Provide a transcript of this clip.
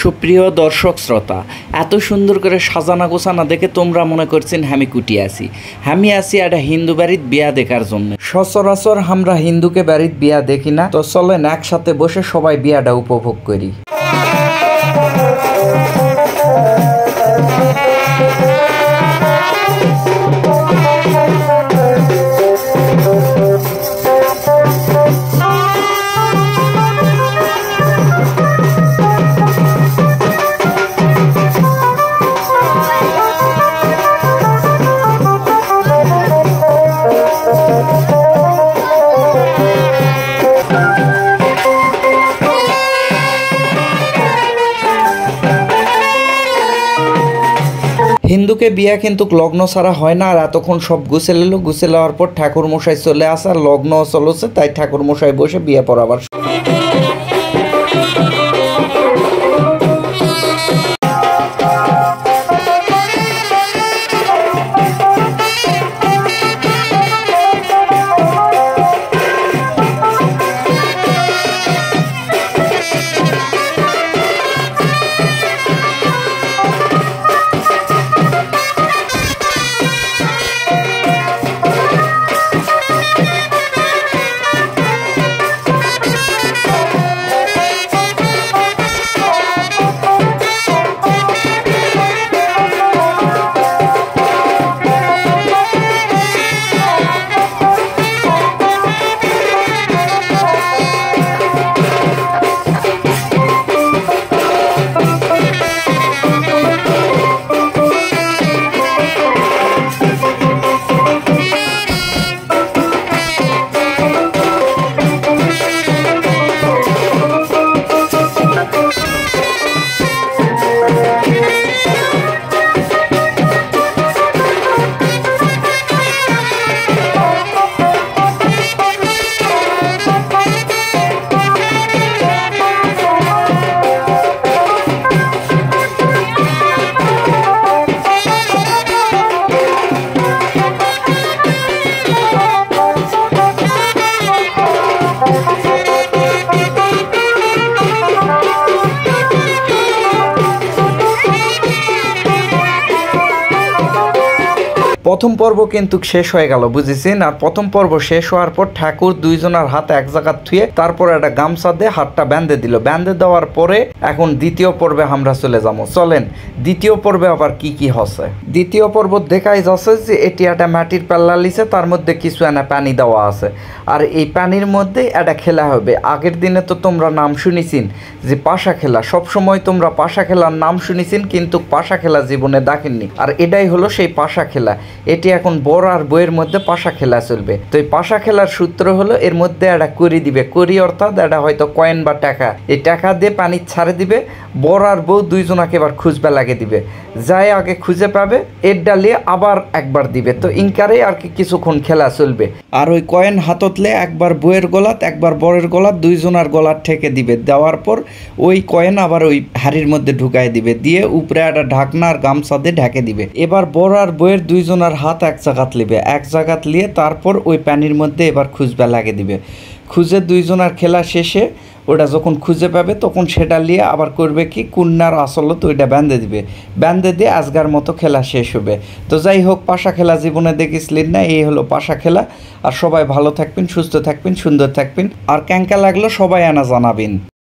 সুপ্রিয় দর্শক শ্রোতা, এত সুন্দর করে সাজানা গোছানা দেখে তোমরা মনে করছেন আমি কুটি আছি। আমি আছি একটা হিন্দু বাড়িত বিয়া দেখার জন্য। সচরাচর আমরা হিন্দুকে বাড়িত বিয়া দেখি না, তো চলেন একসাথে বসে সবাই বিয়াটা উপভোগ করি। হিন্দুকে বিয়া কিন্তু লগ্ন ছাড়া হয় না। আর এতক্ষণ সব গুছে নিল, গুছে নেওয়ার পর ঠাকুর মশাই চলে আসে, আর লগ্ন চলছে, তাই ঠাকুর মশাই বসে বিয়ে পড়াবার। প্রথম পর্ব কিন্তু শেষ হয়ে গেল, বুঝেছেন। আর প্রথম পর্ব শেষ হওয়ার পর ঠাকুর দুইজনের হাত এক জায়গা থুয়ে তারপর একটা গামছা দিয়ে হাতটা বেঁধে দিল। বেঁধে দেওয়ার পরে এখন দ্বিতীয় পর্বে আমরা চলে যাবো। চলেন দ্বিতীয় পর্বে আবার কি কি হচ্ছে। দ্বিতীয় পর্ব দেখাই যাচ্ছে যে এটি একটা মাটির পাল্লা লিছে, তার মধ্যে কিছু এনে পানি দেওয়া আছে, আর এই পানির মধ্যে একটা খেলা হবে। আগের দিনে তো তোমরা নাম শুনেছিন যে পাশা খেলা, সবসময় তোমরা পাশা খেলার নাম শুনেছিন, কিন্তু পাশা খেলা জীবনে দেখেননি। আর এটাই হলো সেই পাশা খেলা। এটি এখন বর আর বইয়ের মধ্যে পাশা খেলা চলবে। তো এই পাশা খেলার সূত্র হলো এর মধ্যে একটা করি দিবে, করি অর্থাৎ এটা হয়তো কয়েন বা টাকা। এই টাকা দিয়ে পানি ছাড়ে দিবে, বর আর বউ দুইজনাকে এবার খুঁজবে লাগে দিবে। যাই আগে খুঁজে পাবে এর ডালিয়ে আবার একবার দিবে। তো ইনকারে আর কি কিছুক্ষণ খেলা চলবে। আর ওই কয়েন হাততলে একবার বইয়ের গলাত একবার বরের গলাত দুইজনার গলার ঠেকে দিবে। দেওয়ার পর ওই কয়েন আবার ওই হাড়ির মধ্যে ঢুকাই দিবে, দিয়ে উপরে একটা ঢাকনা আর গামছা দিয়ে ঢেকে দিবে। এবার বর আর বইয়ের দুইজনার হাত এক জায়গাত লিবে, এক জায়গাত লিয়ে তারপর ওই পানির মধ্যে এবার খুঁজবে লাগে দিবে। খুঁজে দুইজনার খেলা শেষে ওটা যখন খুঁজে পাবে তখন সেটা নিয়ে আবার করবে কি কন্যার আসলত ওইটা বেঁধে দিবে। বেঁধে দিয়ে আজগার মতো খেলা শেষ হবে। তো যাই হোক, পাশা খেলা জীবনে দেখিসলেন না, এই হলো পাশা খেলা। আর সবাই ভালো থাকবেন, সুস্থ থাকবেন, সুন্দর থাকবেন। আর ক্যাঙ্কা লাগলো সবাই আনা জানাবেন।